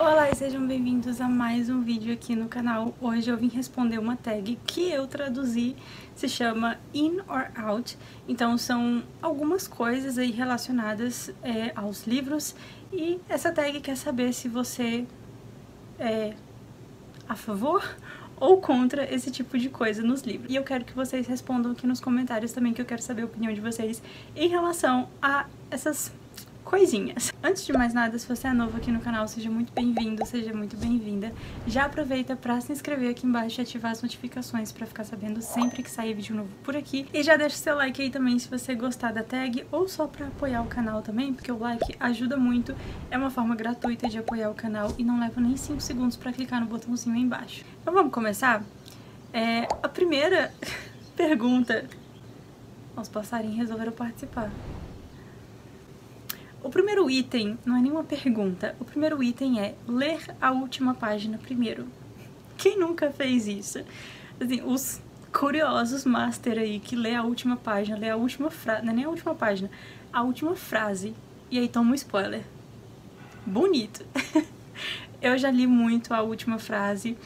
Olá e sejam bem-vindos a mais um vídeo aqui no canal. Hoje eu vim responder uma tag que eu traduzi, se chama In or Out. Então são algumas coisas aí relacionadas aos livros e essa tag quer saber se você é a favor ou contra esse tipo de coisa nos livros. E eu quero que vocês respondam aqui nos comentários também, que eu quero saber a opinião de vocês em relação a essas coisinhas. Antes de mais nada, se você é novo aqui no canal, seja muito bem-vindo, seja muito bem-vinda. Já aproveita para se inscrever aqui embaixo e ativar as notificações para ficar sabendo sempre que sair vídeo novo por aqui. E já deixa seu like aí também se você gostar da tag ou só para apoiar o canal também, porque o like ajuda muito, é uma forma gratuita de apoiar o canal e não leva nem 5 segundos para clicar no botãozinho aí embaixo. Então vamos começar? A primeira pergunta... Os passarinhos resolveram participar. O primeiro item não é nenhuma pergunta, o primeiro item é ler a última página primeiro. Quem nunca fez isso? Assim, os curiosos master aí que lê a última página, lê a última frase, não é nem a última página, a última frase, e aí toma um spoiler. Bonito! Eu já li muito a última frase,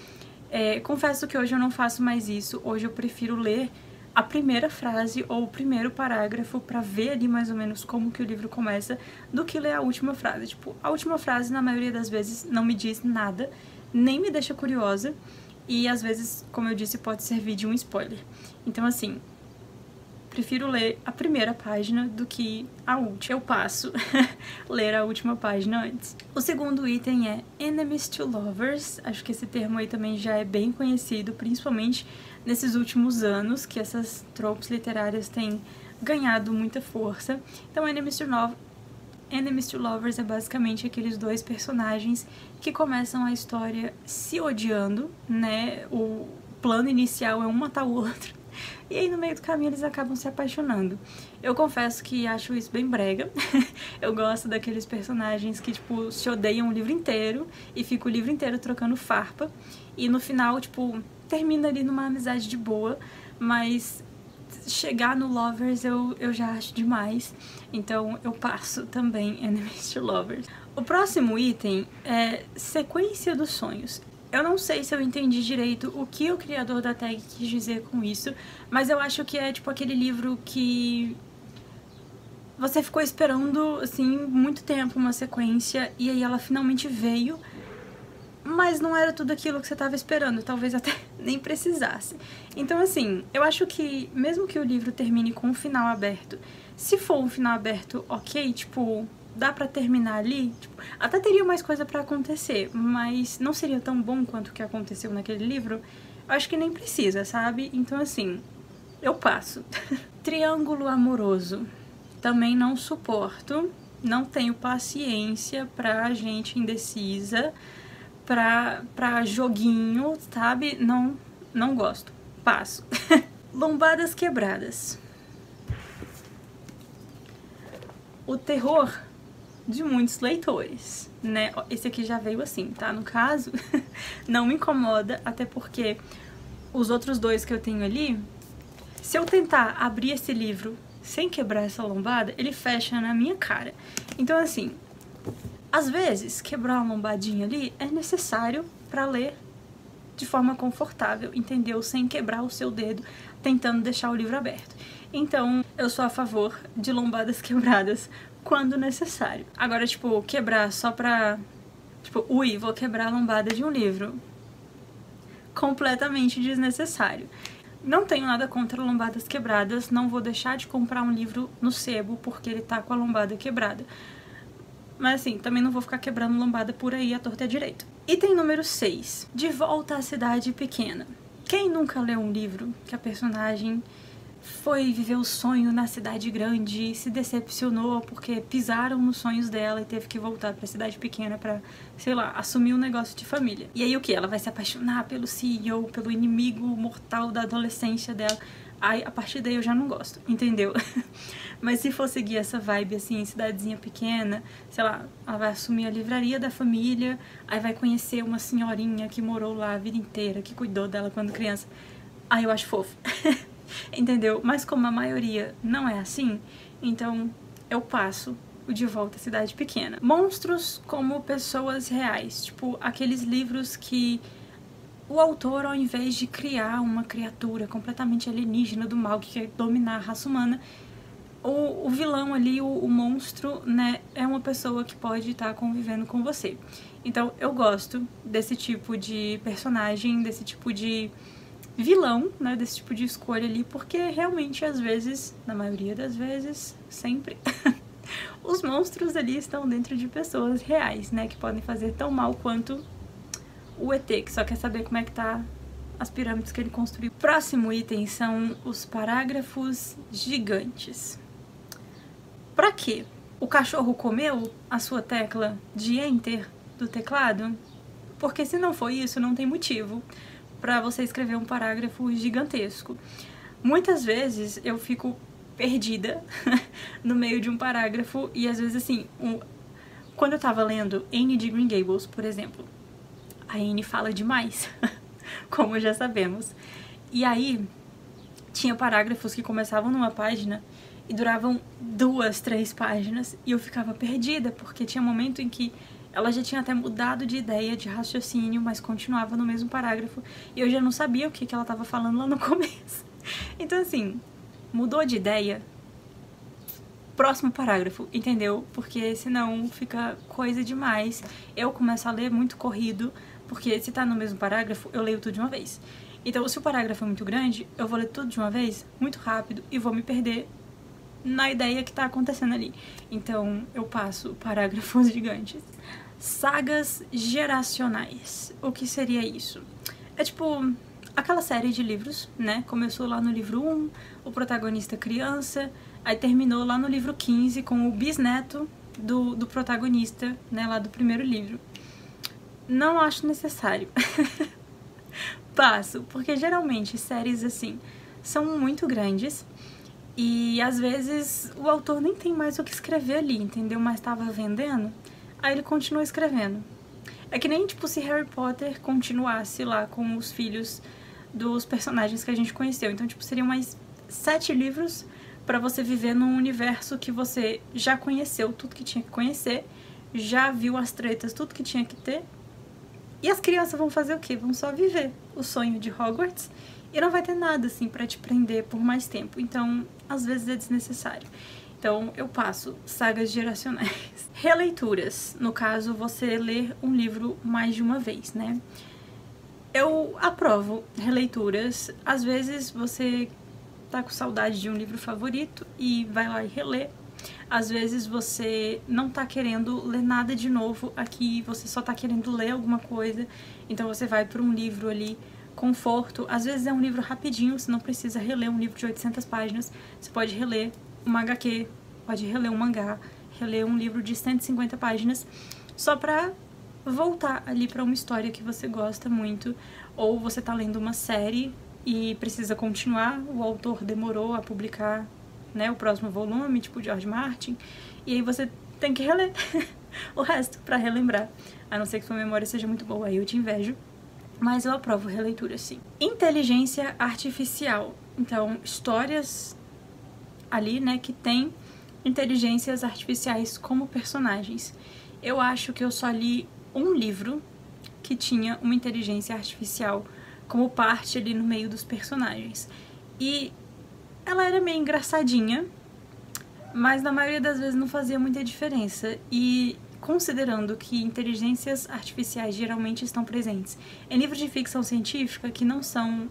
confesso que hoje eu não faço mais isso, hoje eu prefiro ler a primeira frase ou o primeiro parágrafo pra ver ali mais ou menos como que o livro começa, do que ler a última frase. Tipo, a última frase na maioria das vezes não me diz nada, nem me deixa curiosa e às vezes, como eu disse, pode servir de um spoiler. Então assim, prefiro ler a primeira página do que a última. Eu passo ler a última página antes. O segundo item é Enemies to Lovers. Acho que esse termo aí também já é bem conhecido, principalmente nesses últimos anos, que essas tropes literárias têm ganhado muita força. Então, Enemies to Lovers é basicamente aqueles dois personagens que começam a história se odiando, né? O plano inicial é um matar o outro. E aí no meio do caminho eles acabam se apaixonando. Eu confesso que acho isso bem brega. Eu gosto daqueles personagens que, tipo, se odeiam o livro inteiro e ficam o livro inteiro trocando farpa. E no final, tipo, termina ali numa amizade de boa, mas chegar no Lovers eu já acho demais. Então eu passo também Enemies to Lovers. O próximo item é Sequência dos Sonhos. Eu não sei se eu entendi direito o que o criador da tag quis dizer com isso, mas eu acho que é tipo aquele livro que você ficou esperando, assim, muito tempo uma sequência e aí ela finalmente veio, mas não era tudo aquilo que você estava esperando, talvez até nem precisasse. Então assim, eu acho que mesmo que o livro termine com um final aberto, se for um final aberto ok, tipo... dá pra terminar ali, tipo, até teria mais coisa pra acontecer, mas não seria tão bom quanto o que aconteceu naquele livro. Eu acho que nem precisa, sabe? Então assim, eu passo. Triângulo amoroso. Também não suporto, não tenho paciência pra gente indecisa, pra joguinho, sabe? Não gosto. Passo. Lombadas quebradas. O terror de muitos leitores, né? Esse aqui já veio assim, tá? No caso, não me incomoda, até porque os outros dois que eu tenho ali, se eu tentar abrir esse livro sem quebrar essa lombada, ele fecha na minha cara. Então, assim, às vezes, quebrar uma lombadinha ali é necessário pra ler de forma confortável, entendeu? Sem quebrar o seu dedo, tentando deixar o livro aberto. Então, eu sou a favor de lombadas quebradas quando necessário. Agora, tipo, quebrar só pra... tipo, ui, vou quebrar a lombada de um livro. Completamente desnecessário. Não tenho nada contra lombadas quebradas, não vou deixar de comprar um livro no sebo porque ele tá com a lombada quebrada. Mas assim, também não vou ficar quebrando lombada por aí à torta e à direita. Item número 6. De volta à cidade pequena. Quem nunca leu um livro que a personagem foi viver o sonho na cidade grande e se decepcionou porque pisaram nos sonhos dela e teve que voltar pra cidade pequena pra, sei lá, assumir um negócio de família. E aí o que? Ela vai se apaixonar pelo CEO, pelo inimigo mortal da adolescência dela. Aí, a partir daí eu já não gosto, entendeu? Mas se for seguir essa vibe, assim, cidadezinha pequena, sei lá, ela vai assumir a livraria da família, aí vai conhecer uma senhorinha que morou lá a vida inteira, que cuidou dela quando criança. Aí eu acho fofo. Entendeu? Mas como a maioria não é assim, então eu passo o De Volta à Cidade Pequena. Monstros como pessoas reais, tipo aqueles livros que o autor, ao invés de criar uma criatura completamente alienígena do mal que quer dominar a raça humana, o vilão ali, o monstro, né, é uma pessoa que pode estar convivendo com você. Então eu gosto desse tipo de personagem, desse tipo de vilão, né, desse tipo de escolha ali, porque realmente às vezes, na maioria das vezes, sempre, os monstros ali estão dentro de pessoas reais, né, que podem fazer tão mal quanto o ET, que só quer saber como é que tá as pirâmides que ele construiu. Próximo item são os parágrafos gigantes. Pra quê? O cachorro comeu a sua tecla de Enter do teclado? Porque se não foi isso, não tem motivo pra você escrever um parágrafo gigantesco. Muitas vezes eu fico perdida no meio de um parágrafo e às vezes assim, quando eu tava lendo Anne de Green Gables, por exemplo, a Anne fala demais, como já sabemos. E aí, tinha parágrafos que começavam numa página e duravam 2, 3 páginas e eu ficava perdida, porque tinha momento em que ela já tinha até mudado de ideia, de raciocínio, mas continuava no mesmo parágrafo e eu já não sabia o que ela estava falando lá no começo. Então assim, mudou de ideia, próximo parágrafo, entendeu? Porque senão fica coisa demais. Eu começo a ler muito corrido, porque se tá no mesmo parágrafo, eu leio tudo de uma vez. Então, se o parágrafo é muito grande, eu vou ler tudo de uma vez, muito rápido, e vou me perder na ideia que tá acontecendo ali. Então, eu passo parágrafos gigantes. Sagas geracionais. O que seria isso? É tipo aquela série de livros, né? Começou lá no livro 1, o protagonista criança, aí terminou lá no livro 15 com o bisneto do protagonista, né? Lá do primeiro livro. Não acho necessário. Passo, porque geralmente séries assim são muito grandes e às vezes o autor nem tem mais o que escrever ali, entendeu? Mas tava vendendo, aí ele continua escrevendo. É que nem tipo se Harry Potter continuasse lá com os filhos dos personagens que a gente conheceu. Então tipo seriam mais 7 livros pra você viver num universo que você já conheceu tudo que tinha que conhecer, já viu as tretas, tudo que tinha que ter. E as crianças vão fazer o quê? Vão só viver o sonho de Hogwarts e não vai ter nada assim pra te prender por mais tempo. Então, às vezes é desnecessário. Então, eu passo sagas geracionais. Releituras. No caso, você ler um livro mais de uma vez, né? Eu aprovo releituras. Às vezes você tá com saudade de um livro favorito e vai lá e relê. Às vezes você não tá querendo ler nada de novo aqui, você só tá querendo ler alguma coisa, então você vai para um livro ali, conforto. Às vezes é um livro rapidinho, você não precisa reler um livro de 800 páginas, você pode reler uma HQ, pode reler um mangá, reler um livro de 150 páginas, só pra voltar ali pra uma história que você gosta muito, ou você tá lendo uma série e precisa continuar, o autor demorou a publicar, né, o próximo volume, tipo George Martin, e aí você tem que reler o resto pra relembrar, a não ser que sua memória seja muito boa, aí eu te invejo, mas eu aprovo releitura sim. Inteligência artificial, então histórias ali, né, que tem inteligências artificiais como personagens. Eu acho que eu só li um livro que tinha uma inteligência artificial como parte ali no meio dos personagens, e ela era meio engraçadinha, mas na maioria das vezes não fazia muita diferença. E considerando que inteligências artificiais geralmente estão presentes em livros de ficção científica, que não são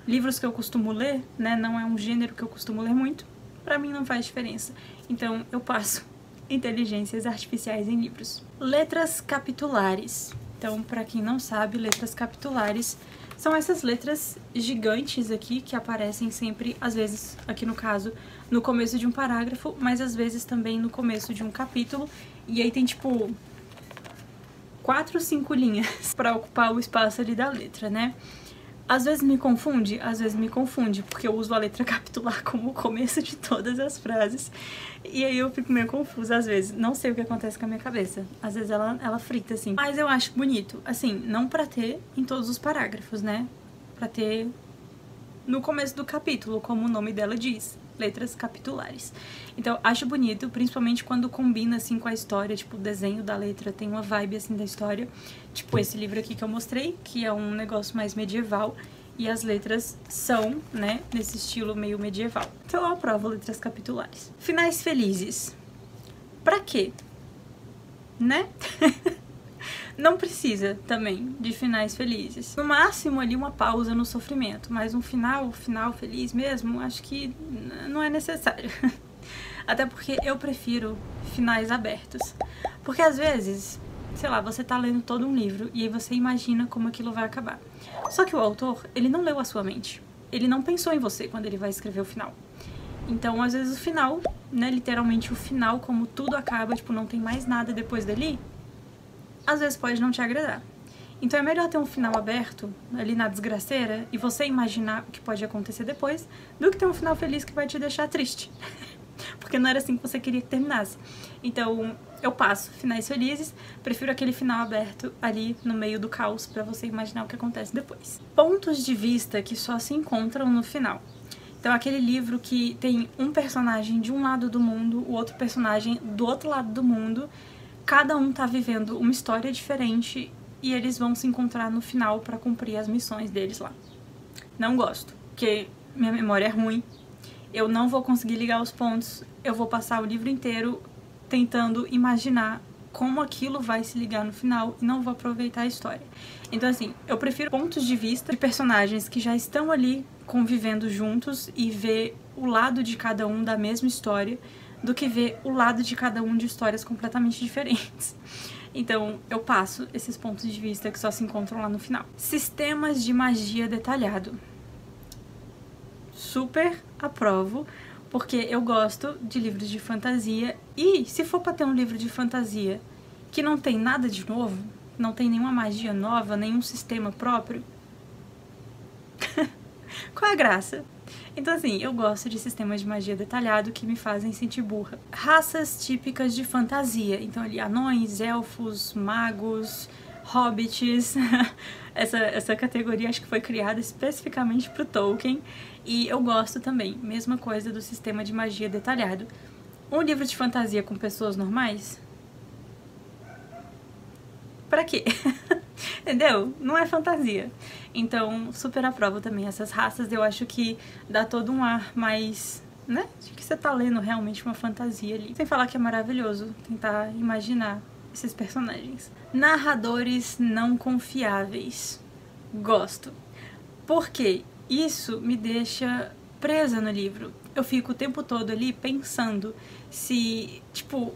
livros que eu costumo ler, né, não é um gênero que eu costumo ler muito, pra mim não faz diferença. Então eu passo inteligências artificiais em livros. Letras capitulares. Então, pra quem não sabe, letras capitulares são essas letras gigantes aqui que aparecem sempre, às vezes, aqui no caso, no começo de um parágrafo, mas às vezes também no começo de um capítulo. E aí tem, tipo, 4 ou 5 linhas pra ocupar o espaço ali da letra, né? Às vezes me confunde, porque eu uso a letra capitular como o começo de todas as frases. E aí eu fico meio confusa às vezes, não sei o que acontece com a minha cabeça. Às vezes ela frita, assim. Mas eu acho bonito, assim, não pra ter em todos os parágrafos, né? Pra ter no começo do capítulo, como o nome dela diz. letras capitulares. Então, acho bonito, principalmente quando combina, assim, com a história, tipo, o desenho da letra tem uma vibe, assim, da história. Tipo, esse livro aqui que eu mostrei, que é um negócio mais medieval, e as letras são, né, nesse estilo meio medieval. Então, eu aprovo letras capitulares. Finais felizes. Pra quê? Né? Não precisa, também, de finais felizes. No máximo, ali, uma pausa no sofrimento. Mas um final feliz mesmo, acho que não é necessário. Até porque eu prefiro finais abertos. Porque, às vezes, sei lá, você tá lendo todo um livro e aí você imagina como aquilo vai acabar. Só que o autor, ele não leu a sua mente. Ele não pensou em você quando ele vai escrever o final. Então, às vezes, o final, né, literalmente o final, como tudo acaba, tipo, não tem mais nada depois dali, às vezes pode não te agradar. Então é melhor ter um final aberto, ali na desgraceira, e você imaginar o que pode acontecer depois, do que ter um final feliz que vai te deixar triste. Porque não era assim que você queria que terminasse. Então, eu passo finais felizes, prefiro aquele final aberto ali no meio do caos, pra você imaginar o que acontece depois. Pontos de vista que só se encontram no final. Então, aquele livro que tem um personagem de um lado do mundo, o outro personagem do outro lado do mundo, cada um tá vivendo uma história diferente e eles vão se encontrar no final pra cumprir as missões deles lá. Não gosto, porque minha memória é ruim, eu não vou conseguir ligar os pontos, eu vou passar o livro inteiro tentando imaginar como aquilo vai se ligar no final e não vou aproveitar a história. Então, assim, eu prefiro pontos de vista de personagens que já estão ali convivendo juntos e ver o lado de cada um da mesma história do que ver o lado de cada um de histórias completamente diferentes. Então, eu passo esses pontos de vista que só se encontram lá no final. Sistemas de magia detalhado. Super aprovo, porque eu gosto de livros de fantasia e se for pra ter um livro de fantasia que não tem nada de novo, não tem nenhuma magia nova, nenhum sistema próprio, qual é a graça? Então, assim, eu gosto de sistemas de magia detalhado que me fazem sentir burra. Raças típicas de fantasia. Então, ali, anões, elfos, magos, hobbits. Essa categoria acho que foi criada especificamente pro Tolkien. E eu gosto também. Mesma coisa do sistema de magia detalhado. Um livro de fantasia com pessoas normais? Pra quê? Entendeu? Não é fantasia. Então, super aprovo também essas raças. Eu acho que dá todo um ar mais, né? De que você tá lendo realmente uma fantasia ali. Sem falar que é maravilhoso tentar imaginar esses personagens. Narradores não confiáveis. Gosto. Porque isso me deixa presa no livro. Eu fico o tempo todo ali pensando se, tipo,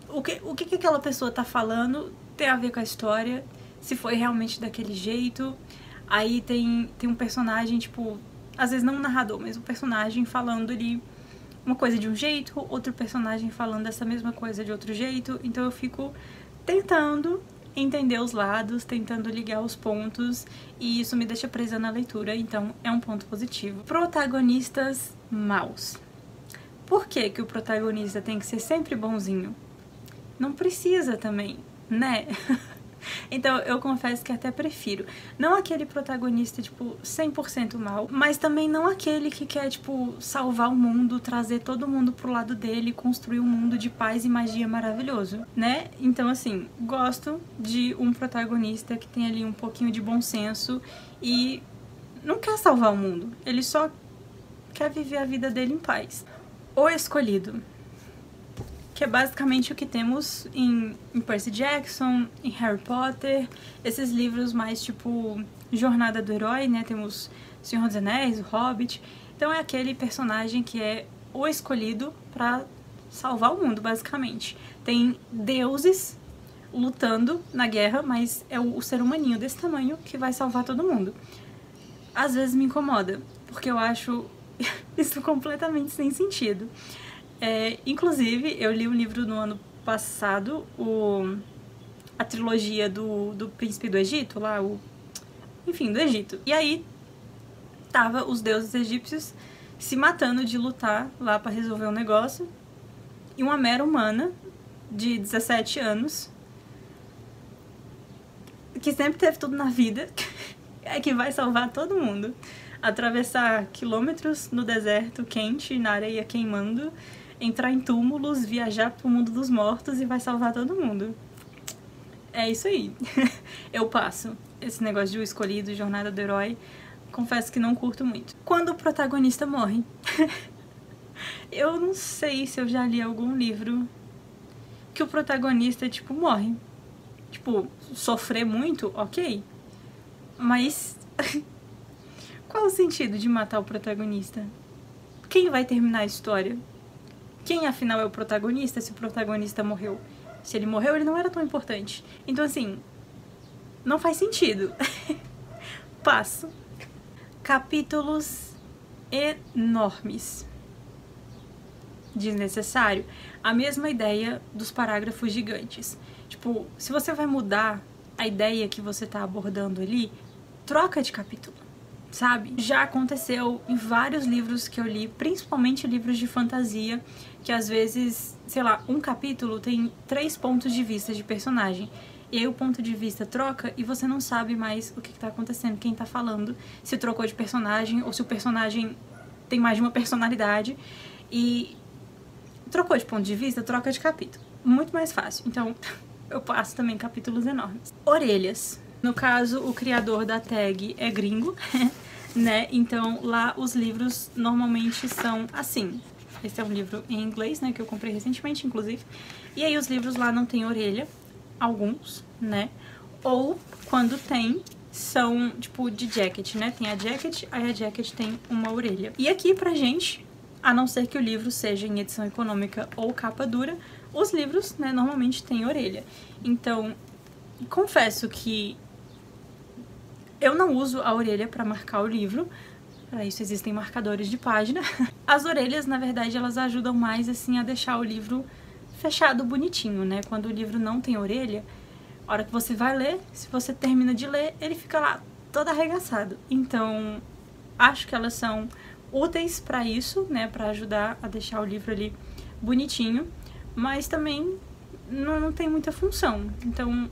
o que aquela pessoa tá falando tem a ver com a história, se foi realmente daquele jeito. Aí tem um personagem, tipo, às vezes não um narrador, mas um personagem falando ali uma coisa de um jeito, outro personagem falando essa mesma coisa de outro jeito. Então eu fico tentando entender os lados, tentando ligar os pontos, e isso me deixa presa na leitura, então é um ponto positivo. Protagonistas maus. Por que que o protagonista tem que ser sempre bonzinho? Não precisa também, né? Então, eu confesso que até prefiro. Não aquele protagonista, tipo, 100% mal, mas também não aquele que quer, tipo, salvar o mundo, trazer todo mundo pro lado dele, construir um mundo de paz e magia maravilhoso, né? Então, assim, gosto de um protagonista que tem ali um pouquinho de bom senso e não quer salvar o mundo. Ele só quer viver a vida dele em paz. O Escolhido, que é basicamente o que temos em Percy Jackson, em Harry Potter, esses livros mais tipo Jornada do Herói, né? Temos Senhor dos Anéis, o Hobbit. Então é aquele personagem que é o escolhido pra salvar o mundo, basicamente. Tem deuses lutando na guerra, mas é o ser humaninho desse tamanho que vai salvar todo mundo. Às vezes me incomoda, porque eu acho isso completamente sem sentido. Inclusive, eu li um livro no ano passado, a trilogia do Príncipe do Egito, lá, enfim, do Egito. E aí, tava os deuses egípcios se matando de lutar lá pra resolver um negócio. E uma mera humana, de 17 anos, que sempre teve tudo na vida, é que vai salvar todo mundo. atravessar quilômetros no deserto quente, na areia queimando, entrar em túmulos, viajar pro mundo dos mortos e vai salvar todo mundo. É isso aí. Eu passo. Esse negócio de O Escolhido, Jornada do Herói, confesso que não curto muito. Quando o protagonista morre. Eu não sei se eu já li algum livro que o protagonista, tipo, morre. Tipo, sofrer muito, ok. Mas qual o sentido de matar o protagonista? Quem vai terminar a história? Quem, afinal, é o protagonista se o protagonista morreu? Se ele morreu, ele não era tão importante. Então, assim, não faz sentido. Passo. Capítulos enormes. Desnecessário. A mesma ideia dos parágrafos gigantes. Tipo, se você vai mudar a ideia que você tá abordando ali, troca de capítulo, sabe? Já aconteceu em vários livros que eu li, principalmente livros de fantasia, que às vezes, sei lá, um capítulo tem 3 pontos de vista de personagem. E aí o ponto de vista troca e você não sabe mais o que tá acontecendo, quem tá falando, se trocou de personagem ou se o personagem tem mais de uma personalidade. E trocou de ponto de vista, troca de capítulo. Muito mais fácil. Então, eu passo também capítulos enormes. Orelhas. No caso, o criador da tag é gringo, né? Então, lá os livros normalmente são assim. Esse é um livro em inglês, né? Que eu comprei recentemente, inclusive. E aí os livros lá não tem orelha. Alguns, né? Ou, quando tem, são, tipo, de jacket, né? Tem a jacket, aí a jacket tem uma orelha. E aqui, pra gente, a não ser que o livro seja em edição econômica ou capa dura, os livros, né, normalmente têm orelha. Então, confesso que eu não uso a orelha pra marcar o livro. Para isso existem marcadores de página. As orelhas, na verdade, elas ajudam mais, assim, a deixar o livro fechado bonitinho, né? Quando o livro não tem orelha, a hora que você vai ler, se você termina de ler, ele fica lá todo arregaçado. Então, acho que elas são úteis para isso, né? Para ajudar a deixar o livro ali bonitinho, mas também não tem muita função. Então,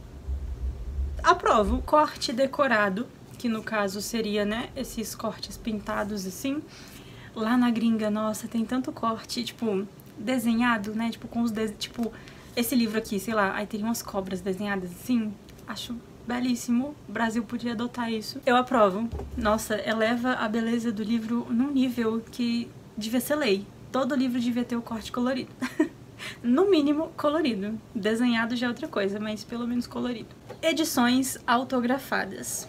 aprovo. Corte decorado, que no caso seria, né, esses cortes pintados assim. Lá na gringa, nossa, tem tanto corte, tipo, desenhado, né, tipo, com os tipo, esse livro aqui, sei lá, aí teria umas cobras desenhadas assim. Acho belíssimo. O Brasil podia adotar isso. Eu aprovo. Nossa, eleva a beleza do livro num nível que devia ser lei. Todo livro devia ter o corte colorido. No mínimo, colorido. Desenhado já é outra coisa, mas pelo menos colorido. Edições autografadas.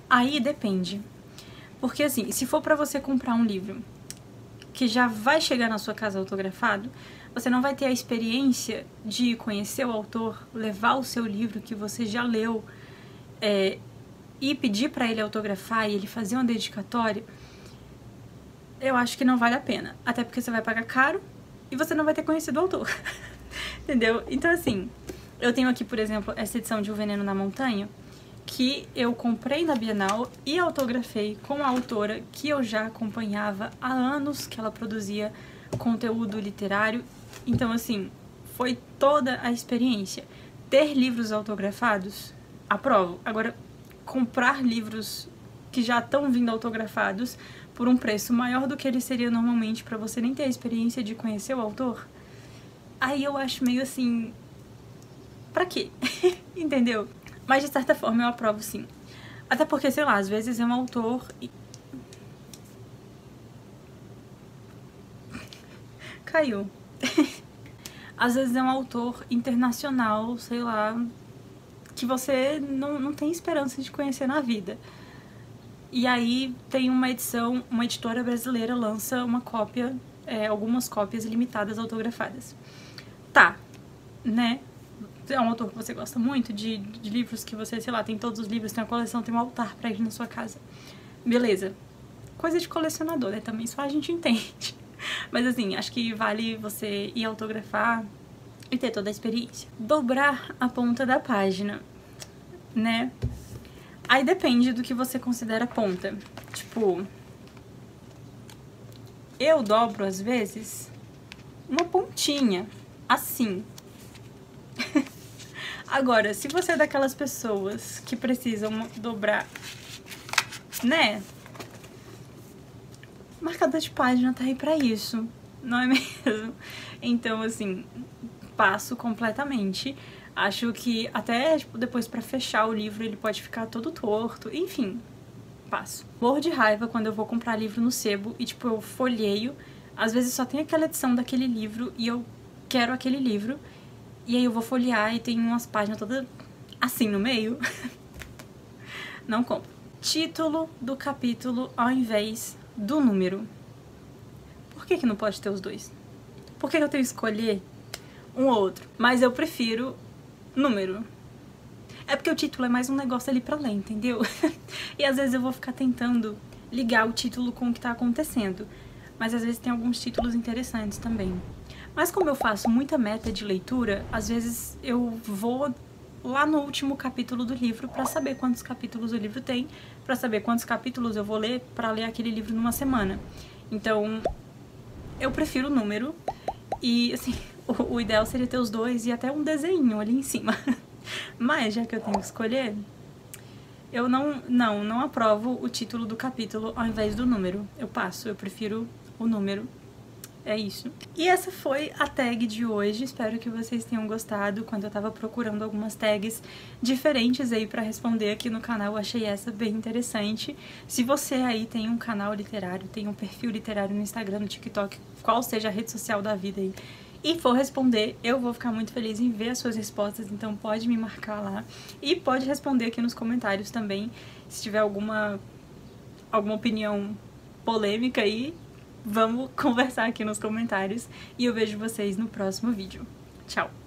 Aí depende. Porque assim, se for pra você comprar um livro que já vai chegar na sua casa autografado, você não vai ter a experiência de conhecer o autor, levar o seu livro que você já leu e pedir pra ele autografar e ele fazer uma dedicatória. Eu acho que não vale a pena. Até porque você vai pagar caro e você não vai ter conhecido o autor. Entendeu? Então, assim, eu tenho aqui, por exemplo, essa edição de O Veneno na Montanha, que eu comprei na Bienal e autografei com a autora que eu já acompanhava há anos, que ela produzia conteúdo literário. Então, assim, foi toda a experiência. Ter livros autografados, aprovo. Agora, comprar livros que já estão vindo autografados por um preço maior do que ele seria normalmente pra você nem ter a experiência de conhecer o autor, aí eu acho meio assim, pra quê? Entendeu? Mas de certa forma eu aprovo sim. Até porque, sei lá, às vezes é um autor caiu. Às vezes é um autor internacional, sei lá, que você não tem esperança de conhecer na vida. E aí tem uma edição, uma editora brasileira lança uma cópia, algumas cópias limitadas autografadas. Tá, né? É um autor que você gosta muito, de livros que você, sei lá, tem todos os livros, tem uma coleção, tem um altar pra ele na sua casa. Beleza. Coisa de colecionador, né? Também só a gente entende. Mas assim, acho que vale você ir autografar e ter toda a experiência. Dobrar a ponta da página, né? Aí depende do que você considera ponta. Tipo, eu dobro, às vezes, uma pontinha, assim. Agora, se você é daquelas pessoas que precisam dobrar, né? marcador de página tá aí pra isso, não é mesmo? Então, assim, passo completamente. Acho que até tipo, depois pra fechar o livro ele pode ficar todo torto, enfim, passo. Morro de raiva quando eu vou comprar livro no sebo e tipo, eu folheio, às vezes só tem aquela edição daquele livro e eu quero aquele livro, e aí eu vou folhear e tem umas páginas todas assim no meio. Não compro. Título do capítulo ao invés do número. Por que não pode ter os dois? Por que eu tenho que escolher um ou outro? Mas eu prefiro número. É porque o título é mais um negócio ali pra ler, entendeu? E às vezes eu vou ficar tentando ligar o título com o que tá acontecendo. Mas às vezes tem alguns títulos interessantes também. Mas como eu faço muita meta de leitura, às vezes eu vou lá no último capítulo do livro pra saber quantos capítulos o livro tem, pra saber quantos capítulos eu vou ler pra ler aquele livro numa semana. Então, eu prefiro o número e, assim, o ideal seria ter os dois e até um desenho ali em cima. Mas, já que eu tenho que escolher, eu não aprovo o título do capítulo ao invés do número. Eu passo, eu prefiro o número. É isso. E essa foi a tag de hoje, espero que vocês tenham gostado. Quando eu tava procurando algumas tags diferentes aí pra responder aqui no canal, eu achei essa bem interessante. Se você aí tem um canal literário, tem um perfil literário no Instagram, no TikTok, qual seja a rede social da vida aí, e for responder, eu vou ficar muito feliz em ver as suas respostas, então pode me marcar lá. E pode responder aqui nos comentários também, se tiver alguma opinião polêmica aí. Vamos conversar aqui nos comentários e eu vejo vocês no próximo vídeo. Tchau!